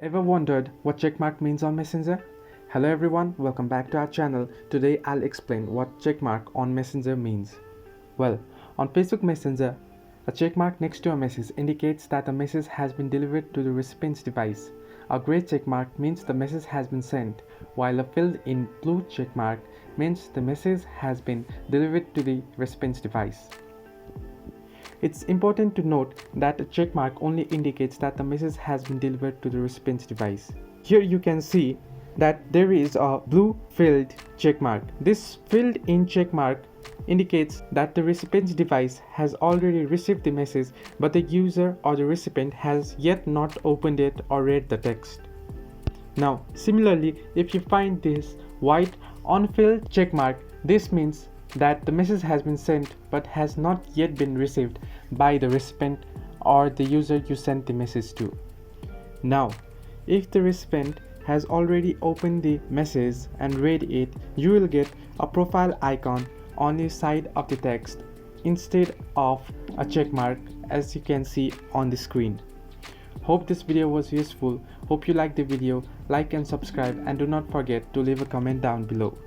Ever wondered what checkmark means on Messenger? Hello everyone, welcome back to our channel. Today I'll explain what checkmark on Messenger means. Well, on Facebook Messenger, a checkmark next to a message indicates that a message has been delivered to the recipient's device. A gray checkmark means the message has been sent, while a filled in blue checkmark means the message has been delivered to the recipient's device. It's important to note that a checkmark only indicates that the message has been delivered to the recipient's device. Here you can see that there is a blue filled checkmark. This filled in checkmark indicates that the recipient's device has already received the message, but the user or the recipient has yet not opened it or read the text. Now, similarly, if you find this white unfilled checkmark, this means that the message has been sent but has not yet been received by the recipient or the user you sent the message to. Now, if the recipient has already opened the message and read it, you will get a profile icon on the side of the text instead of a checkmark, as you can see on the screen. Hope this video was useful. Hope you liked the video. Like and subscribe, and do not forget to leave a comment down below.